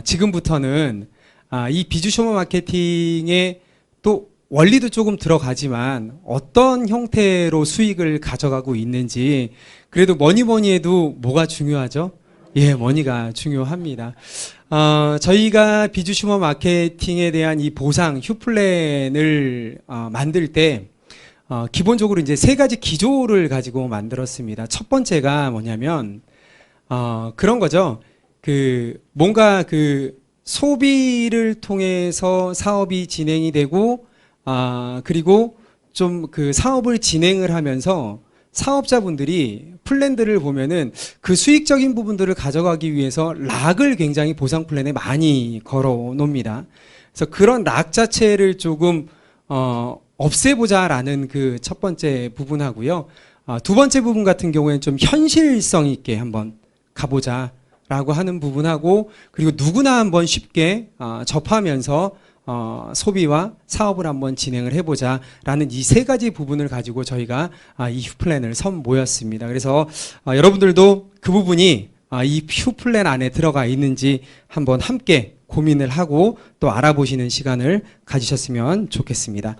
지금부터는 이 비주쇼머 마케팅의 또 원리도 조금 들어가지만 어떤 형태로 수익을 가져가고 있는지, 그래도 뭐니 해도 뭐가 중요하죠? 예, 머니가 중요합니다. 저희가 비주슈머 마케팅에 대한 이 보상 휴플랜을 만들 때 기본적으로 이제 세 가지 기조를 가지고 만들었습니다. 첫 번째가 뭐냐면 그런 거죠. 뭔가 소비를 통해서 사업이 진행이 되고 그리고 좀 사업을 진행을 하면서 사업자분들이 플랜들을 보면은 그 수익적인 부분들을 가져가기 위해서 락을 굉장히 보상 플랜에 많이 걸어 놓습니다. 그래서 그런 락 자체를 조금 없애보자라는 그 첫 번째 부분하고요. 두 번째 부분 같은 경우에는 좀 현실성 있게 한번 가보자라고 하는 부분하고, 그리고 누구나 한번 쉽게 접하면서 소비와 사업을 한번 진행을 해보자라는 이 세 가지 부분을 가지고 저희가 이 휴플랜을 모였습니다. 그래서 여러분들도 그 부분이 이 휴플랜 안에 들어가 있는지 한번 함께 고민을 하고 또 알아보시는 시간을 가지셨으면 좋겠습니다.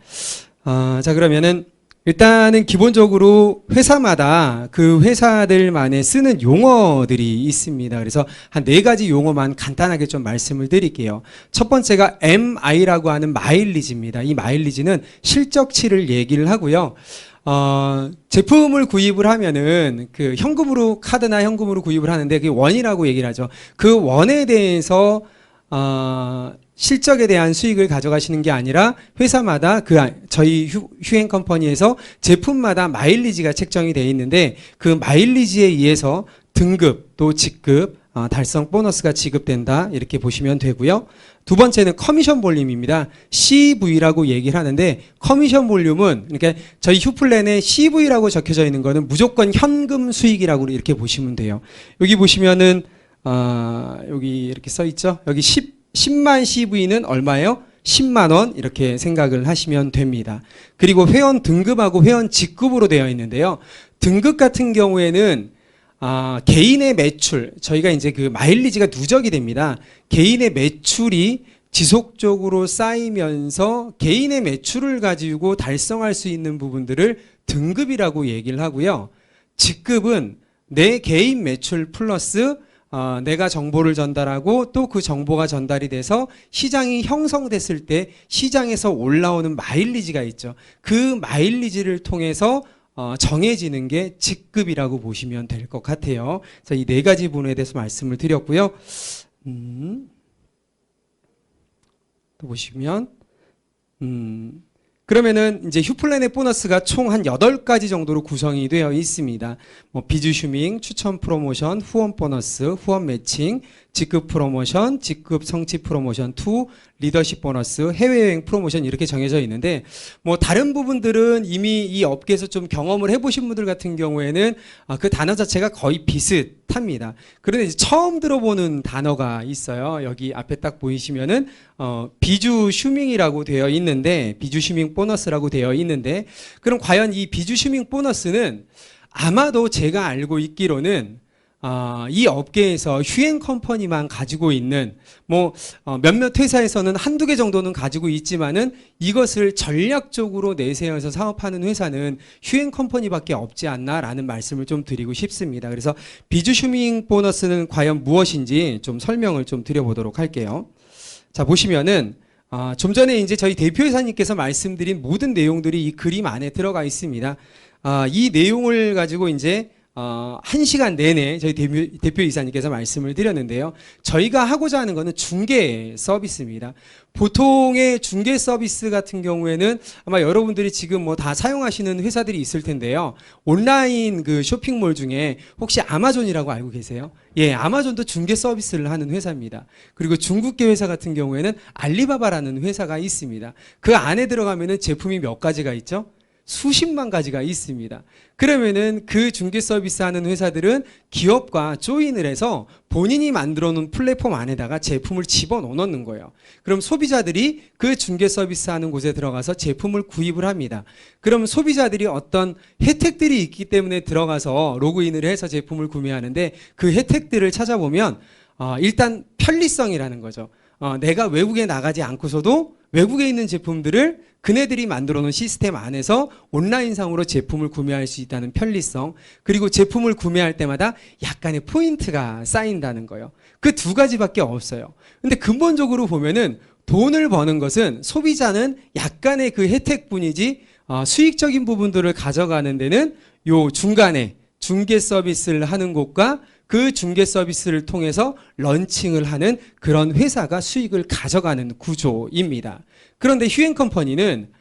자, 그러면은 일단은 기본적으로 회사마다 그 회사들만의 쓰는 용어들이 있습니다. 그래서 한 네 가지 용어만 간단하게 좀 말씀을 드릴게요. 첫 번째가 MI라고 하는 마일리지입니다. 이 마일리지는 실적치를 얘기를 하고요. 제품을 구입을 하면은 현금으로, 카드나 현금으로 구입을 하는데 그게 원이라고 얘기를 하죠. 그 원에 대해서 실적에 대한 수익을 가져가시는 게 아니라 회사마다 저희 휴행 컴퍼니에서 제품마다 마일리지가 책정이 되어 있는데 그 마일리지에 의해서 등급 또 직급 달성 보너스가 지급된다, 이렇게 보시면 되고요. 두 번째는 커미션 볼륨입니다. CV라고 얘기를 하는데 커미션 볼륨은 그러니까 저희 휴플랜에 CV라고 적혀져 있는 거는 무조건 현금 수익이라고 이렇게 보시면 돼요. 여기 보시면은 여기 이렇게 써 있죠. 여기 10만 CV는 얼마예요? 10만 원, 이렇게 생각을 하시면 됩니다. 그리고 회원 등급하고 회원 직급으로 되어 있는데요. 등급 같은 경우에는 개인의 매출, 저희가 이제 마일리지가 누적이 됩니다. 개인의 매출이 지속적으로 쌓이면서 개인의 매출을 가지고 달성할 수 있는 부분들을 등급이라고 얘기를 하고요. 직급은 내 개인 매출 플러스 내가 정보를 전달하고 또 그 정보가 전달이 돼서 시장이 형성됐을 때 시장에서 올라오는 마일리지가 있죠. 그 마일리지를 통해서 정해지는 게 직급이라고 보시면 될 것 같아요. 그래서 이 네 가지 부분에 대해서 말씀을 드렸고요. 또 보시면 그러면은 이제 휴플랜의 보너스가 총 한 8가지 정도로 구성이 되어 있습니다. 비주슈밍, 추천 프로모션, 후원 보너스, 후원 매칭, 직급 프로모션, 직급 성취 프로모션 2, 리더십 보너스, 해외여행 프로모션, 이렇게 정해져 있는데 다른 부분들은 이미 이 업계에서 좀 경험을 해보신 분들 같은 경우에는 그 단어 자체가 거의 비슷합니다. 그런데 이제 처음 들어보는 단어가 있어요. 여기 앞에 딱 보이시면은 비주슈밍이라고 되어 있는데, 비주슈밍 보너스라고 되어 있는데, 그럼 과연 이 비주슈밍 보너스는 아마도 제가 알고 있기로는 이 업계에서 휴행 컴퍼니만 가지고 있는 몇몇 회사에서는 한두 개 정도는 가지고 있지만은 이것을 전략적으로 내세워서 사업하는 회사는 휴행 컴퍼니밖에 없지 않나라는 말씀을 좀 드리고 싶습니다. 그래서 비주슈밍 보너스는 과연 무엇인지 좀 설명을 좀 드려보도록 할게요. 자, 보시면은 좀 전에 이제 저희 대표이사님께서 말씀드린 모든 내용들이 이 그림 안에 들어가 있습니다. 이 내용을 가지고 이제 1시간 내내 저희 대표이사님께서 말씀을 드렸는데요. 저희가 하고자 하는 것은 중개 서비스입니다. 보통의 중개 서비스 같은 경우에는 아마 여러분들이 지금 다 사용하시는 회사들이 있을 텐데요. 온라인 쇼핑몰 중에 혹시 아마존이라고 알고 계세요? 예, 아마존도 중개 서비스를 하는 회사입니다. 그리고 중국계 회사 같은 경우에는 알리바바라는 회사가 있습니다. 그 안에 들어가면은 제품이 몇 가지가 있죠? 수십만 가지가 있습니다. 그러면은 그 중개 서비스 하는 회사들은 기업과 조인을 해서 본인이 만들어 놓은 플랫폼 안에다가 제품을 집어넣어 놓는 거예요. 그럼 소비자들이 그 중개 서비스 하는 곳에 들어가서 제품을 구입을 합니다. 그럼 소비자들이 어떤 혜택들이 있기 때문에 들어가서 로그인을 해서 제품을 구매하는데 그 혜택들을 찾아보면 일단 편리성이라는 거죠. 내가 외국에 나가지 않고서도 외국에 있는 제품들을 그네들이 만들어 놓은 시스템 안에서 온라인상으로 제품을 구매할 수 있다는 편리성, 그리고 제품을 구매할 때마다 약간의 포인트가 쌓인다는 거예요. 그 두 가지밖에 없어요. 근데 근본적으로 보면은 돈을 버는 것은 소비자는 약간의 그 혜택뿐이지 수익적인 부분들을 가져가는 데는 요 중간에 중개 서비스를 하는 곳과 그 중개 서비스를 통해서 런칭을 하는 그런 회사가 수익을 가져가는 구조입니다. 그런데 휴행컴퍼니는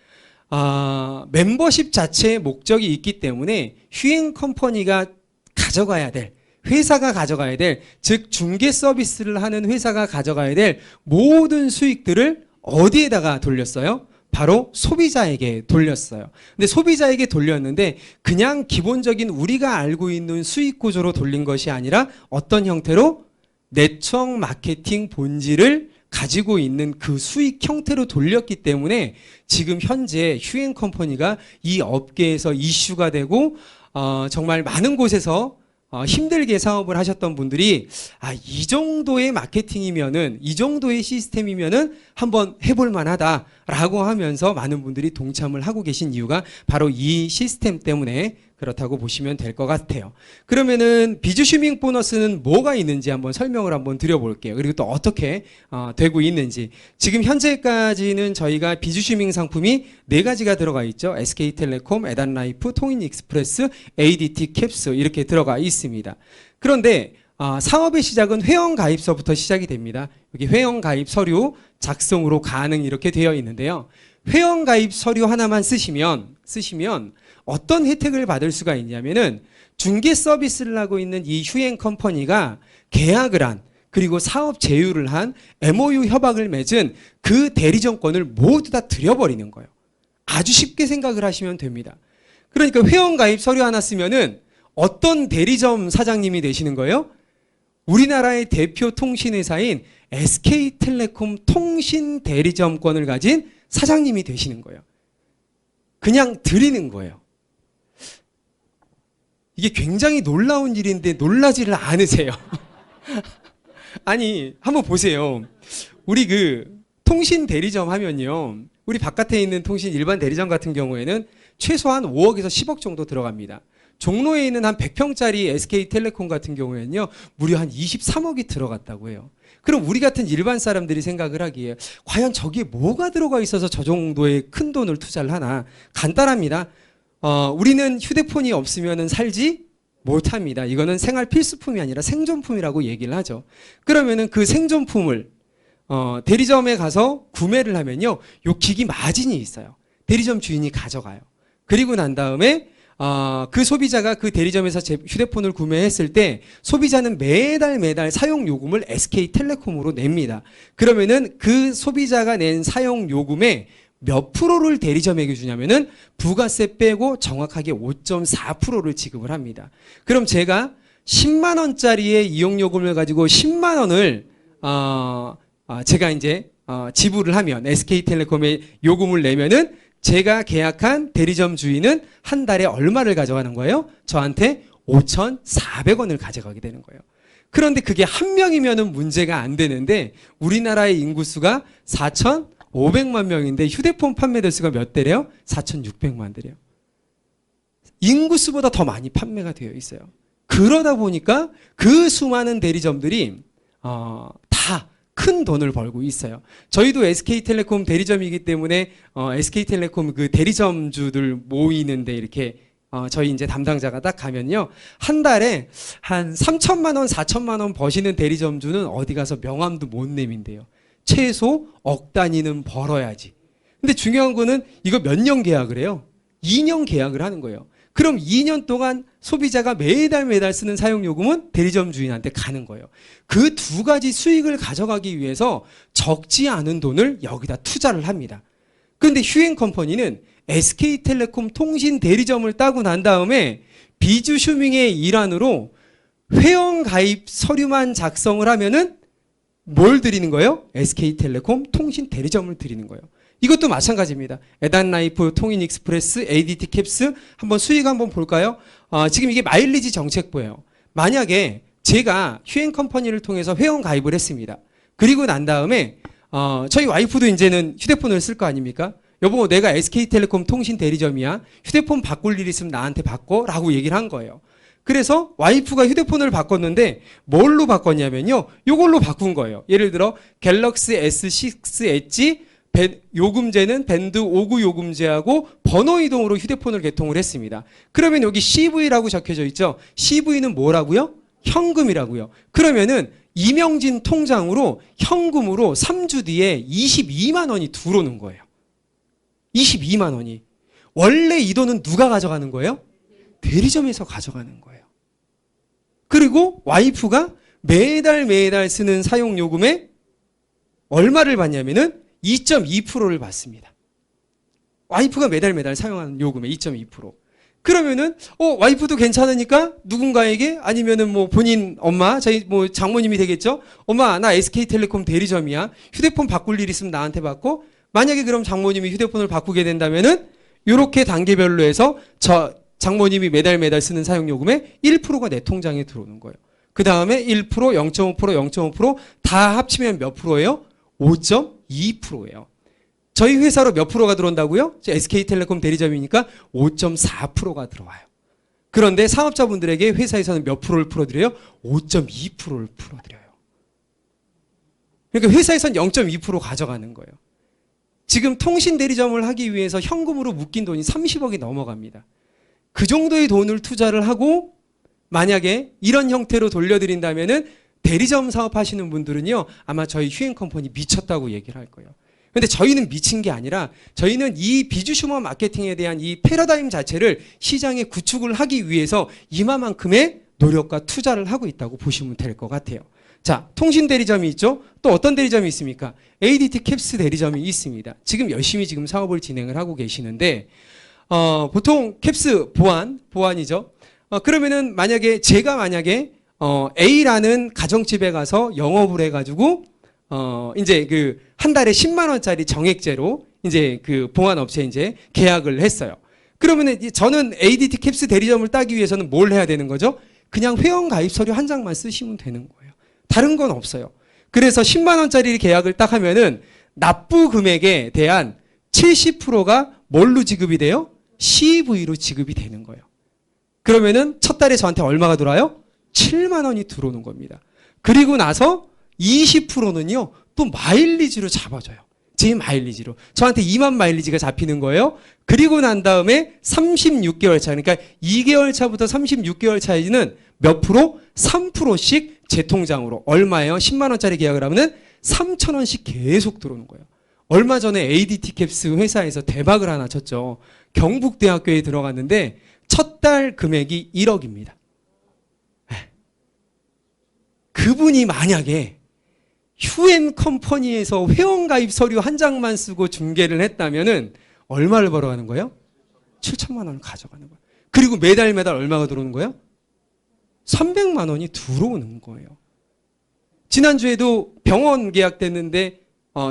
멤버십 자체의 목적이 있기 때문에 휴행컴퍼니가 가져가야 될, 회사가 가져가야 될, 즉 중개 서비스를 하는 회사가 가져가야 될 모든 수익들을 어디에다가 돌렸어요? 바로 소비자에게 돌렸어요. 근데 소비자에게 돌렸는데 그냥 기본적인 우리가 알고 있는 수익 구조로 돌린 것이 아니라 어떤 형태로 네트워크 마케팅 본질을 가지고 있는 그 수익 형태로 돌렸기 때문에 지금 현재 휴행 컴퍼니가 이 업계에서 이슈가 되고 정말 많은 곳에서 힘들게 사업을 하셨던 분들이 이 정도의 마케팅이면은, 이 정도의 시스템이면은 한번 해볼 만하다라고 하면서 많은 분들이 동참을 하고 계신 이유가 바로 이 시스템 때문에 그렇다고 보시면 될 것 같아요. 그러면은 비주 쉬밍 보너스는 뭐가 있는지 한번 설명을 한번 드려볼게요. 그리고 또 어떻게 되고 있는지. 지금 현재까지는 저희가 비주 쉬밍 상품이 4가지가 들어가 있죠. SK텔레콤, 에단라이프, 통인익스프레스, ADT 캡스 이렇게 들어가 있습니다. 그런데 사업의 시작은 회원가입서부터 시작이 됩니다. 여기 회원가입 서류 작성으로 가능 이렇게 되어 있는데요. 회원가입 서류 하나만 쓰시면 어떤 혜택을 받을 수가 있냐면은 중개 서비스를 하고 있는 이 휴행 컴퍼니가 계약을 한, 그리고 사업 제휴를 한, MOU 협약을 맺은 그 대리점권을 모두 다 들여버리는 거예요. 아주 쉽게 생각을 하시면 됩니다. 그러니까 회원가입 서류 하나 쓰면은 어떤 대리점 사장님이 되시는 거예요? 우리나라의 대표 통신회사인 SK텔레콤 통신 대리점권을 가진 사장님이 되시는 거예요. 그냥 드리는 거예요. 이게 굉장히 놀라운 일인데 놀라지를 않으세요. 아니, 한번 보세요. 우리 그 통신 대리점 하면요, 우리 바깥에 있는 통신 일반 대리점 같은 경우에는 최소한 5억에서 10억 정도 들어갑니다. 종로에 있는 한 100평짜리 SK텔레콤 같은 경우에는요, 무려 한 23억이 들어갔다고 해요. 그럼 우리 같은 일반 사람들이 생각을 하기에 과연 저기에 뭐가 들어가 있어서 저 정도의 큰 돈을 투자를 하나? 간단합니다. 우리는 휴대폰이 없으면 살지 못합니다. 이거는 생활 필수품이 아니라 생존품이라고 얘기를 하죠. 그러면은 그 생존품을 대리점에 가서 구매를 하면요, 요 기기 마진이 있어요. 대리점 주인이 가져가요. 그리고 난 다음에 그 소비자가 그 대리점에서 휴대폰을 구매했을 때 소비자는 매달 사용 요금을 SK텔레콤으로 냅니다. 그러면은 그 소비자가 낸 사용 요금의 몇 프로를 대리점에게 주냐면은 부가세 빼고 정확하게 5.4%를 지급을 합니다. 그럼 제가 10만 원짜리의 이용요금을 가지고 10만 원을 제가 이제 지불을 하면, SK텔레콤에 요금을 내면은 제가 계약한 대리점 주인은 한 달에 얼마를 가져가는 거예요? 저한테 5,400원을 가져가게 되는 거예요. 그런데 그게 한 명이면은 문제가 안 되는데 우리나라의 인구수가 4,500만 명인데 휴대폰 판매 대수가 몇 대래요? 4,600만 대래요. 인구수보다 더 많이 판매가 되어 있어요. 그러다 보니까 그 수많은 대리점들이 다 큰 돈을 벌고 있어요. 저희도 SK텔레콤 대리점이기 때문에 SK텔레콤 그 대리점주들 모이는데 이렇게 저희 이제 담당자가 딱 가면요, 한 달에 한 3천만 원, 4천만 원 버시는 대리점주는 어디 가서 명함도 못 내민대요. 최소 억 단위는 벌어야지. 근데 중요한 거는 이거 몇 년 계약을 해요? 2년 계약을 하는 거예요. 그럼 2년 동안 소비자가 매달 쓰는 사용요금은 대리점 주인한테 가는 거예요. 그 두 가지 수익을 가져가기 위해서 적지 않은 돈을 여기다 투자를 합니다. 그런데 휴행 컴퍼니는 SK텔레콤 통신 대리점을 따고 난 다음에 비주슈밍의 일환으로 회원가입 서류만 작성을 하면은 뭘 드리는 거예요? SK텔레콤 통신 대리점을 드리는 거예요. 이것도 마찬가지입니다. 에단라이프, 통인익스프레스, ADT 캡스 한번 수익 한번 볼까요? 지금 이게 마일리지 정책부예요. 만약에 제가 휴행컴퍼니를 통해서 회원 가입을 했습니다. 그리고 난 다음에 저희 와이프도 이제는 휴대폰을 쓸 거 아닙니까? 여보, 내가 SK텔레콤 통신 대리점이야. 휴대폰 바꿀 일 있으면 나한테 바꿔 라고 얘기를 한 거예요. 그래서 와이프가 휴대폰을 바꿨는데 뭘로 바꿨냐면요, 요걸로 바꾼 거예요. 예를 들어 갤럭시 S6 엣지 요금제는 밴드 59 요금제하고 번호 이동으로 휴대폰을 개통을 했습니다. 그러면 여기 CV라고 적혀져 있죠. CV는 뭐라고요? 현금이라고요. 그러면은 이명진 통장으로 현금으로 3주 뒤에 22만 원이 들어오는 거예요. 22만 원이. 원래 이 돈은 누가 가져가는 거예요? 대리점에서 가져가는 거예요. 그리고 와이프가 매달 쓰는 사용요금에 얼마를 받냐면은 2.2%를 받습니다. 와이프가 매달 사용하는 요금의 2.2%. 그러면은 와이프도 괜찮으니까 누군가에게, 아니면은 뭐 본인 엄마, 저희 뭐 장모님이 되겠죠. 엄마, 나 SK텔레콤 대리점이야. 휴대폰 바꿀 일 있으면 나한테 받고, 만약에 그럼 장모님이 휴대폰을 바꾸게 된다면은 요렇게 단계별로 해서 저 장모님이 매달 쓰는 사용요금의 1%가 내 통장에 들어오는 거예요. 그 다음에 1%, 0.5%, 다 합치면 몇 프로예요? 5.2%예요. 저희 회사로 몇 프로가 들어온다고요? SK텔레콤 대리점이니까 5.4%가 들어와요. 그런데 사업자분들에게 회사에서는 몇 프로를 풀어드려요? 5.2%를 풀어드려요. 그러니까 회사에서는 0.2% 가져가는 거예요. 지금 통신 대리점을 하기 위해서 현금으로 묶인 돈이 30억이 넘어갑니다. 그 정도의 돈을 투자를 하고 만약에 이런 형태로 돌려드린다면은 대리점 사업하시는 분들은요, 아마 저희 휴행컴퍼니 미쳤다고 얘기를 할 거예요. 근데 저희는 미친 게 아니라 저희는 이 비주슈머 마케팅에 대한 이 패러다임 자체를 시장에 구축을 하기 위해서 이만큼의 노력과 투자를 하고 있다고 보시면 될 것 같아요. 자, 통신 대리점이 있죠. 또 어떤 대리점이 있습니까? ADT 캡스 대리점이 있습니다. 지금 열심히 사업을 진행을 하고 계시는데 보통 캡스 보안이죠. 그러면은 제가 만약에 A라는 가정집에 가서 영업을 해가지고 이제 그 한 달에 10만 원짜리 정액제로 이제 그 보안업체 이제 계약을 했어요. 그러면은 저는 ADT 캡스 대리점을 따기 위해서는 뭘 해야 되는 거죠? 그냥 회원 가입 서류 한 장만 쓰시면 되는 거예요. 다른 건 없어요. 그래서 10만 원짜리 계약을 딱 하면은 납부 금액에 대한 70%가 뭘로 지급이 돼요? CV로 지급이 되는 거예요. 그러면은 첫 달에 저한테 얼마가 들어와요? 7만 원이 들어오는 겁니다. 그리고 나서 20%는요, 또 마일리지로 잡아줘요. 제 마일리지로. 저한테 2만 마일리지가 잡히는 거예요. 그리고 난 다음에 36개월 차, 그러니까 2개월 차부터 36개월 차에는 몇 프로? 3%씩 제 통장으로. 얼마예요? 10만 원짜리 계약을 하면은 3천 원씩 계속 들어오는 거예요. 얼마 전에 ADT 캡스 회사에서 대박을 하나 쳤죠. 경북대학교에 들어갔는데 첫 달 금액이 1억입니다. 그분이 만약에 휴엔컴퍼니에서 회원가입 서류 한 장만 쓰고 중개를 했다면은 얼마를 벌어가는 거예요? 7천만 원을 가져가는 거예요. 그리고 매달 얼마가 들어오는 거예요? 300만 원이 들어오는 거예요. 지난주에도 병원 계약됐는데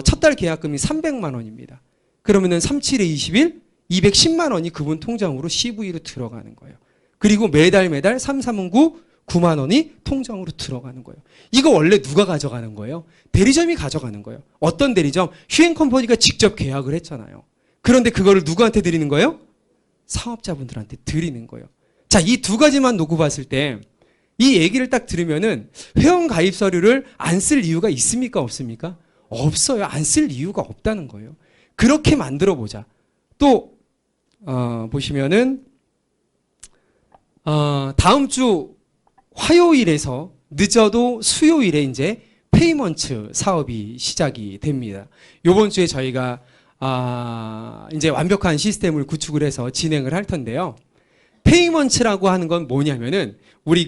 첫 달 계약금이 300만 원입니다. 그러면은 37에 21, 210만 원이 그분 통장으로 CV로 들어가는 거예요. 그리고 매달 3, 3은 9, 9만 원이 통장으로 들어가는 거예요. 이거 원래 누가 가져가는 거예요? 대리점이 가져가는 거예요. 어떤 대리점? 휴행컴퍼니가 직접 계약을 했잖아요. 그런데 그거를 누구한테 드리는 거예요? 사업자분들한테 드리는 거예요. 자, 이 두 가지만 놓고 봤을 때 이 얘기를 딱 들으면은 회원 가입 서류를 안 쓸 이유가 있습니까? 없습니까? 없어요. 안 쓸 이유가 없다는 거예요. 그렇게 만들어 보자. 또 보시면은 다음 주 화요일에서 늦어도 수요일에 이제 페이먼트 사업이 시작이 됩니다. 이번 주에 저희가 이제 완벽한 시스템을 구축을 해서 진행을 할 텐데요. 페이먼트라고 하는 건 뭐냐면은 우리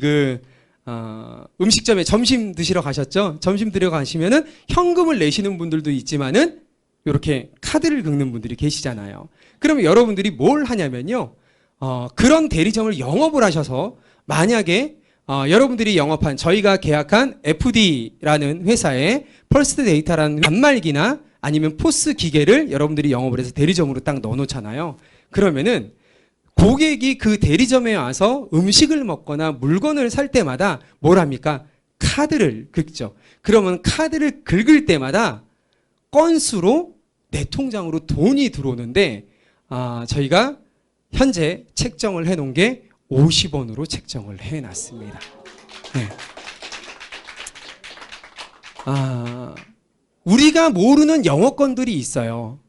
음식점에 점심 드시러 가셨죠? 점심 드려 가시면은 현금을 내시는 분들도 있지만은 이렇게 카드를 긁는 분들이 계시잖아요. 그러면 여러분들이 뭘 하냐면요. 그런 대리점을 영업을 하셔서 만약에 여러분들이 영업한 저희가 계약한 FD라는 회사의 펄스트 데이터라는 단말기나 아니면 포스 기계를 여러분들이 영업을 해서 대리점으로 딱 넣어놓잖아요. 그러면은 고객이 그 대리점에 와서 음식을 먹거나 물건을 살 때마다 뭘 합니까? 카드를 긁죠. 그러면 카드를 긁을 때마다 건수로 내 통장으로 돈이 들어오는데 저희가 현재 책정을 해놓은 게 50원으로 책정을 해놨습니다. 네. 우리가 모르는 영어권들이 있어요.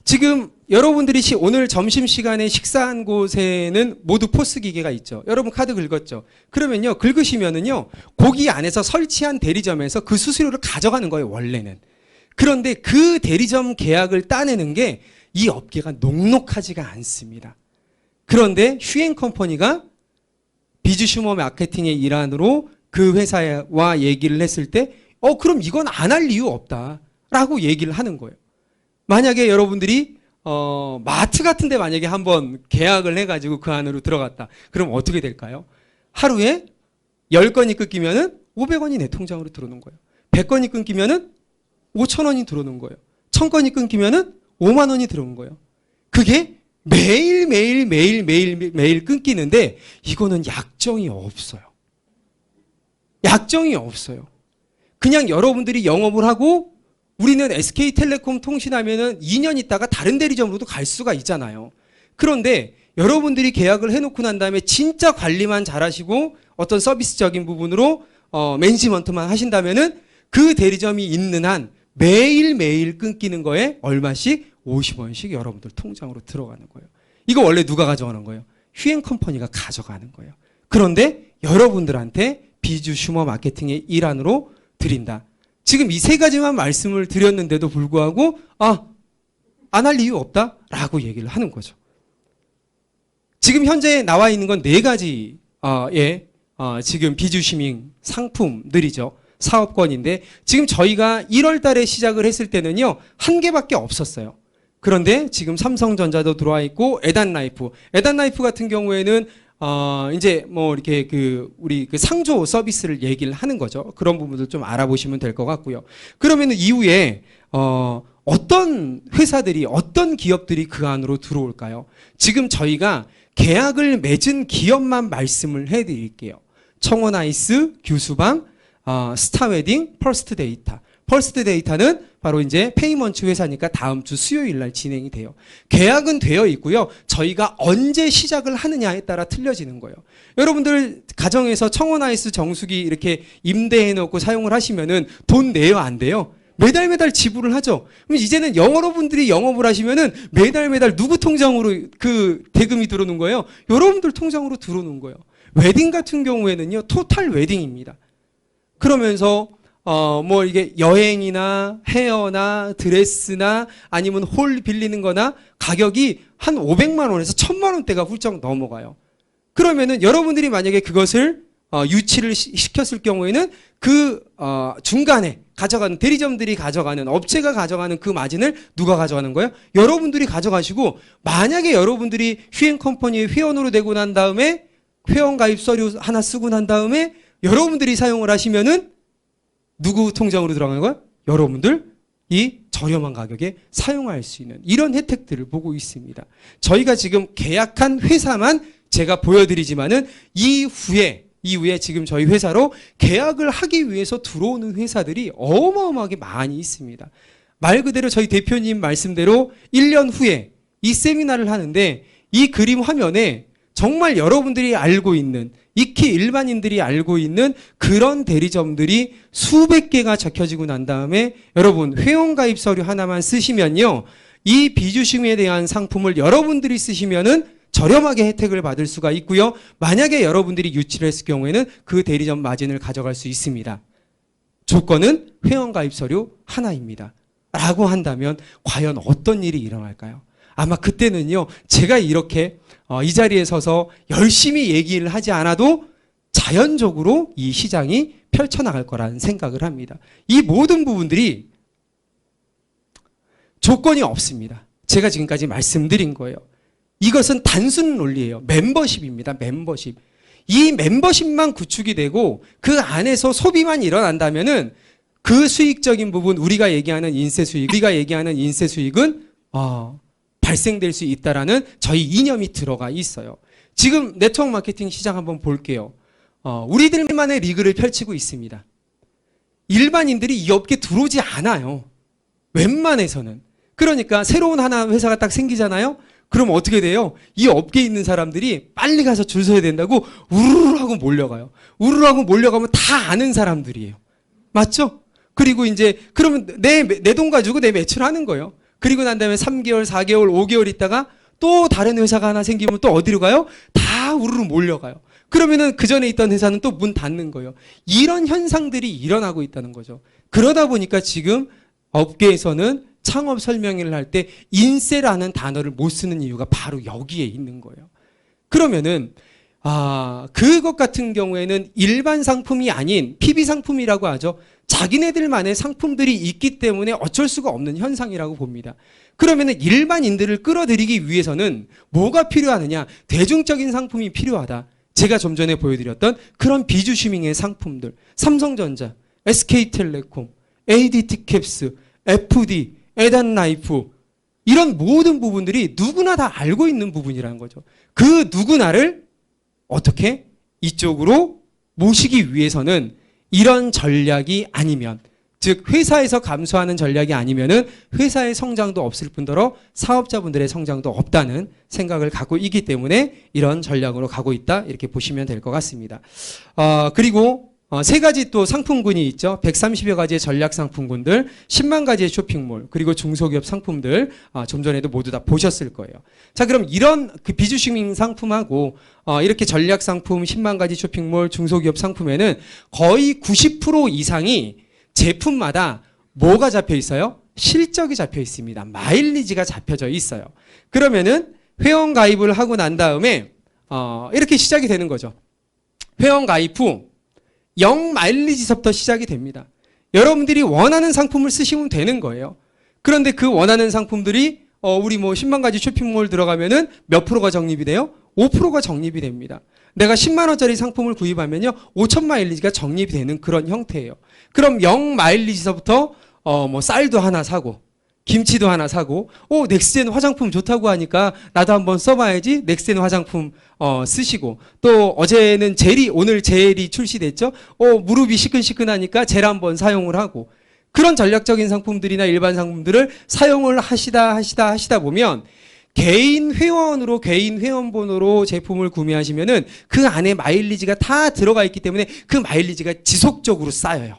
지금 여러분들이 오늘 점심시간에 식사한 곳에는 모두 포스 기계가 있죠. 여러분 카드 긁었죠. 그러면요, 긁으시면은요, 거기 안에서 설치한 대리점에서 그 수수료를 가져가는 거예요, 원래는. 그런데 그 대리점 계약을 따내는 게 이 업계가 녹록하지가 않습니다. 그런데 휴앤컴퍼니가 비즈슈머 마케팅의 일환으로 그 회사와 얘기를 했을 때 그럼 이건 안 할 이유 없다라고 얘기를 하는 거예요. 만약에 여러분들이 마트 같은 데 만약에 한번 계약을 해가지고 그 안으로 들어갔다. 그럼 어떻게 될까요? 하루에 10건이 끊기면은 500원이 내 통장으로 들어오는 거예요. 100건이 끊기면은 5,000원이 들어오는 거예요. 1000건이 끊기면은 5만 원이 들어오는 거예요. 그게 매일 끊기는데 이거는 약정이 없어요. 약정이 없어요. 그냥 여러분들이 영업을 하고 우리는 SK텔레콤 통신하면은 2년 있다가 다른 대리점으로도 갈 수가 있잖아요. 그런데 여러분들이 계약을 해놓고 난 다음에 진짜 관리만 잘하시고 어떤 서비스적인 부분으로 매니지먼트만 하신다면은 그 대리점이 있는 한 매일매일 끊기는 거에 얼마씩? 50원씩 여러분들 통장으로 들어가는 거예요. 이거 원래 누가 가져가는 거예요? 휴앤컴퍼니가 가져가는 거예요. 그런데 여러분들한테 비즈슈머 마케팅의 일환으로 드린다. 지금 이 세 가지만 말씀을 드렸는데도 불구하고 안 할 이유 없다라고 얘기를 하는 거죠. 지금 현재 나와 있는 건 네 가지의 지금 비즈슈밍 상품들이죠. 사업권인데 지금 저희가 1월 달에 시작을 했을 때는요. 한 개밖에 없었어요. 그런데 지금 삼성전자도 들어와 있고 에단라이프 같은 경우에는 이제 뭐 이렇게 우리 상조 서비스를 얘기를 하는 거죠. 그런 부분들 좀 알아보시면 될 것 같고요. 그러면 이후에 어떤 회사들이 어떤 기업들이 그 안으로 들어올까요? 지금 저희가 계약을 맺은 기업만 말씀을 해드릴게요. 청원아이스, 규수방, 스타웨딩, 펄스트 데이터. 펄스트 데이터는 바로 이제 페이먼츠 회사니까 다음 주 수요일 날 진행이 돼요. 계약은 되어 있고요. 저희가 언제 시작을 하느냐에 따라 틀려지는 거예요. 여러분들 가정에서 청원아이스 정수기 이렇게 임대해 놓고 사용을 하시면은 돈 내요, 안 돼요? 매달 지불을 하죠. 그럼 이제는 여러분들이 영업을 하시면은 매달 누구 통장으로 그 대금이 들어오는 거예요? 여러분들 통장으로 들어오는 거예요. 웨딩 같은 경우에는요, 토탈 웨딩입니다. 그러면서 뭐 이게 여행이나 헤어나 드레스나 아니면 홀 빌리는 거나 가격이 한 500만 원에서 1000만 원대가 훌쩍 넘어가요. 그러면은 여러분들이 만약에 그것을 유치를 시켰을 경우에는 그 중간에 가져가는 대리점들이 가져가는 업체가 가져가는 그 마진을 누가 가져가는 거예요? 여러분들이 가져가시고 만약에 여러분들이 휴앤컴퍼니의 회원으로 되고 난 다음에 회원 가입 서류 하나 쓰고 난 다음에 여러분들이 사용을 하시면은 누구 통장으로 들어가는 거야? 여러분들 이 저렴한 가격에 사용할 수 있는 이런 혜택들을 보고 있습니다. 저희가 지금 계약한 회사만 제가 보여드리지만은 이후에 지금 저희 회사로 계약을 하기 위해서 들어오는 회사들이 어마어마하게 많이 있습니다. 말 그대로 저희 대표님 말씀대로 1년 후에 이 세미나를 하는데 이 그림 화면에 정말 여러분들이 알고 있는 익히 일반인들이 알고 있는 그런 대리점들이 수백 개가 적혀지고 난 다음에 여러분 회원가입 서류 하나만 쓰시면요. 이 비주식에 대한 상품을 여러분들이 쓰시면은 저렴하게 혜택을 받을 수가 있고요. 만약에 여러분들이 유치를 했을 경우에는 그 대리점 마진을 가져갈 수 있습니다. 조건은 회원가입 서류 하나입니다. 라고 한다면 과연 어떤 일이 일어날까요? 아마 그때는요. 제가 이렇게 이 자리에 서서 열심히 얘기를 하지 않아도 자연적으로 이 시장이 펼쳐나갈 거라는 생각을 합니다. 이 모든 부분들이 조건이 없습니다. 제가 지금까지 말씀드린 거예요. 이것은 단순 논리예요. 멤버십입니다. 멤버십. 이 멤버십만 구축이 되고 그 안에서 소비만 일어난다면은 그 수익적인 부분, 우리가 얘기하는 인세 수익은 발생될 수 있다라는 저희 이념이 들어가 있어요. 지금 네트워크 마케팅 시장 한번 볼게요. 우리들만의 리그를 펼치고 있습니다. 일반인들이 이 업계 들어오지 않아요. 웬만해서는. 그러니까 새로운 하나 회사가 딱 생기잖아요. 그럼 어떻게 돼요? 이 업계에 있는 사람들이 빨리 가서 줄 서야 된다고 우르르 하고 몰려가요. 우르르 하고 몰려가면 다 아는 사람들이에요. 맞죠? 그리고 이제 그러면 내 돈 가지고 내 매출하는 거예요. 그리고 난 다음에 3개월, 4개월, 5개월 있다가 또 다른 회사가 하나 생기면 또 어디로 가요? 다 우르르 몰려가요. 그러면은 그 전에 있던 회사는 또 문 닫는 거예요. 이런 현상들이 일어나고 있다는 거죠. 그러다 보니까 지금 업계에서는 창업 설명회를 할 때 인세라는 단어를 못 쓰는 이유가 바로 여기에 있는 거예요. 그러면은 그것 같은 경우에는 일반 상품이 아닌 PB 상품이라고 하죠. 자기네들만의 상품들이 있기 때문에 어쩔 수가 없는 현상이라고 봅니다. 그러면은 일반인들을 끌어들이기 위해서는 뭐가 필요하느냐? 대중적인 상품이 필요하다. 제가 좀 전에 보여드렸던 그런 비주시밍의 상품들, 삼성전자, SK텔레콤, ADT캡스, FD, 에단라이프, 이런 모든 부분들이 누구나 다 알고 있는 부분이라는 거죠. 그 누구나를 어떻게 이쪽으로 모시기 위해서는 이런 전략이 아니면, 즉 회사에서 감소하는 전략이 아니면은 회사의 성장도 없을 뿐더러 사업자분들의 성장도 없다는 생각을 갖고 있기 때문에 이런 전략으로 가고 있다, 이렇게 보시면 될 것 같습니다. 그리고 세 가지 또 상품군이 있죠. 130여 가지의 전략 상품군들, 10만 가지의 쇼핑몰, 그리고 중소기업 상품들, 좀 전에도 모두 다 보셨을 거예요. 자, 그럼 이런 그 비주시밍 상품하고 이렇게 전략 상품, 10만 가지 쇼핑몰, 중소기업 상품에는 거의 90% 이상이 제품마다 뭐가 잡혀 있어요? 실적이 잡혀 있습니다. 마일리지가 잡혀져 있어요. 그러면은 회원 가입을 하고 난 다음에 이렇게 시작이 되는 거죠. 회원 가입 후 0 마일리지서부터 시작이 됩니다. 여러분들이 원하는 상품을 쓰시면 되는 거예요. 그런데 그 원하는 상품들이 우리 뭐 10만 가지 쇼핑몰 들어가면은 몇 프로가 적립이 돼요? 5%가 적립이 됩니다. 내가 10만 원짜리 상품을 구입하면요 5천 마일리지가 적립이 되는 그런 형태예요. 그럼 0 마일리지서부터 뭐 쌀도 하나 사고 김치도 하나 사고, 넥스젠 화장품 좋다고 하니까 나도 한번 써봐야지. 넥스젠 화장품 쓰시고, 또 어제는 젤이, 오늘 젤이 출시됐죠. 무릎이 시큰시큰하니까 젤 한번 사용을 하고, 그런 전략적인 상품들이나 일반 상품들을 사용을 하시다 보면 개인 회원으로, 개인 회원번호로 제품을 구매하시면은 그 안에 마일리지가 다 들어가 있기 때문에 그 마일리지가 지속적으로 쌓여요.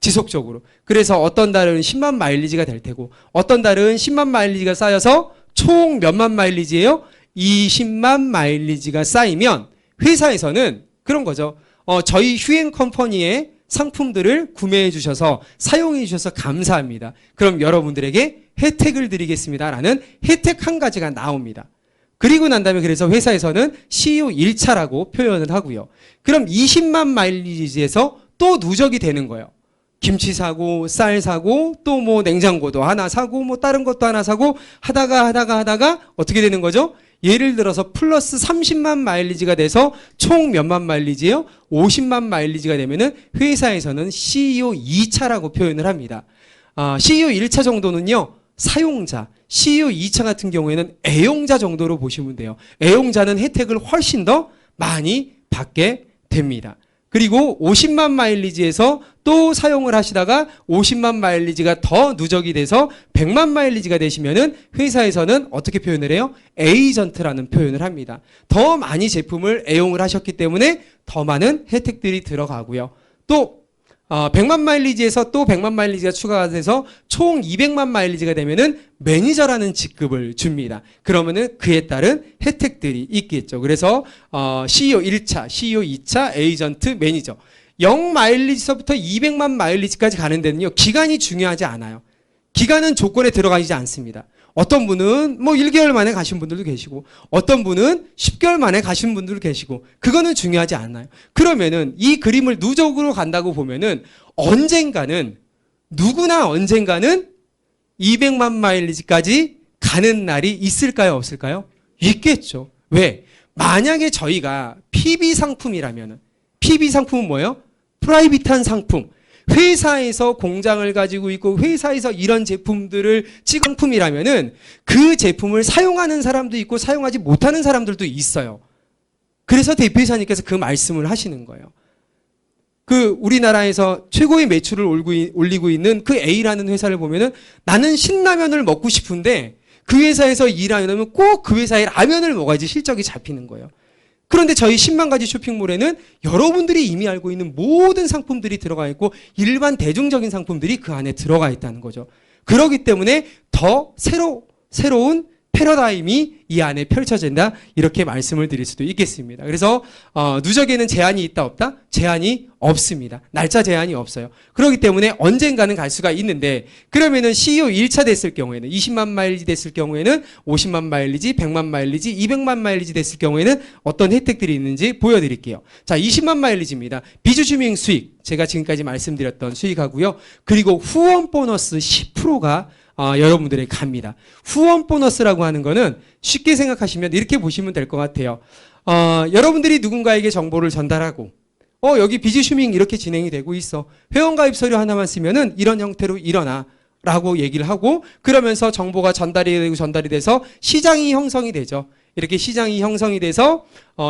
지속적으로. 그래서 어떤 달은 10만 마일리지가 될 테고, 어떤 달은 10만 마일리지가 쌓여서 총 몇만 마일리지예요? 20만 마일리지가 쌓이면 회사에서는 그런 거죠. 저희 휴행 컴퍼니의 상품들을 구매해 주셔서 사용해 주셔서 감사합니다. 그럼 여러분들에게 혜택을 드리겠습니다. 라는 혜택 한 가지가 나옵니다. 그리고 난 다음에 그래서 회사에서는 CEO 1차라고 표현을 하고요. 그럼 20만 마일리지에서 또 누적이 되는 거예요. 김치 사고, 쌀 사고, 또 뭐 냉장고도 하나 사고, 뭐 다른 것도 하나 사고, 하다가 어떻게 되는 거죠? 예를 들어서 플러스 30만 마일리지가 돼서 총 몇만 마일리지예요? 50만 마일리지가 되면은 회사에서는 CEO 2차라고 표현을 합니다. CEO 1차 정도는요, 사용자, CEO 2차 같은 경우에는 애용자 정도로 보시면 돼요. 애용자는 혜택을 훨씬 더 많이 받게 됩니다. 그리고 50만 마일리지에서 또 사용을 하시다가 50만 마일리지가 더 누적이 돼서 100만 마일리지가 되시면은 회사에서는 어떻게 표현을 해요? 에이전트라는 표현을 합니다. 더 많이 제품을 애용을 하셨기 때문에 더 많은 혜택들이 들어가고요. 또 100만 마일리지에서 또 100만 마일리지가 추가가 돼서 총 200만 마일리지가 되면은 매니저라는 직급을 줍니다. 그러면은 그에 따른 혜택들이 있겠죠. 그래서 CEO 1차, CEO 2차, 에이전트, 매니저. 0 마일리지서부터 200만 마일리지까지 가는 데는요, 기간이 중요하지 않아요. 기간은 조건에 들어가지 않습니다. 어떤 분은 뭐 1개월 만에 가신 분들도 계시고, 어떤 분은 10개월 만에 가신 분들도 계시고, 그거는 중요하지 않아요. 그러면은 이 그림을 누적으로 간다고 보면은 언젠가는, 누구나 언젠가는 200만 마일리지까지 가는 날이 있을까요? 없을까요? 있겠죠. 왜? 만약에 저희가 PB 상품이라면, PB 상품은 뭐예요? 프라이빗한 상품. 회사에서 공장을 가지고 있고 회사에서 이런 제품들을 찍은 상품이라면은 그 제품을 사용하는 사람도 있고 사용하지 못하는 사람들도 있어요. 그래서 대표이사님께서 그 말씀을 하시는 거예요. 그 우리나라에서 최고의 매출을 올리고 있는 그 A라는 회사를 보면은 나는 신라면을 먹고 싶은데 그 회사에서 일하려면 꼭 그 회사의 라면을 먹어야지 실적이 잡히는 거예요. 그런데 저희 10만 가지 쇼핑몰에는 여러분들이 이미 알고 있는 모든 상품들이 들어가 있고 일반 대중적인 상품들이 그 안에 들어가 있다는 거죠. 그렇기 때문에 더 새로운 패러다임이 이 안에 펼쳐진다, 이렇게 말씀을 드릴 수도 있겠습니다. 그래서 누적에는 제한이 있다 없다? 제한이 없습니다. 날짜 제한이 없어요. 그렇기 때문에 언젠가는 갈 수가 있는데, 그러면은 CEO 1차 됐을 경우에는 20만 마일리지 됐을 경우에는 50만 마일리지, 100만 마일리지, 200만 마일리지 됐을 경우에는 어떤 혜택들이 있는지 보여드릴게요. 자, 20만 마일리지입니다. 비주주행 수익, 제가 지금까지 말씀드렸던 수익하고요. 그리고 후원 보너스 10%가 여러분들에게 갑니다. 후원 보너스라고 하는 거는 쉽게 생각하시면 이렇게 보시면 될 것 같아요. 여러분들이 누군가에게 정보를 전달하고, 여기 비즈슈밍 이렇게 진행이 되고 있어. 회원가입 서류 하나만 쓰면은 이런 형태로 일어나. 라고 얘기를 하고, 그러면서 정보가 전달이 돼서 시장이 형성이 되죠. 이렇게 시장이 형성이 돼서,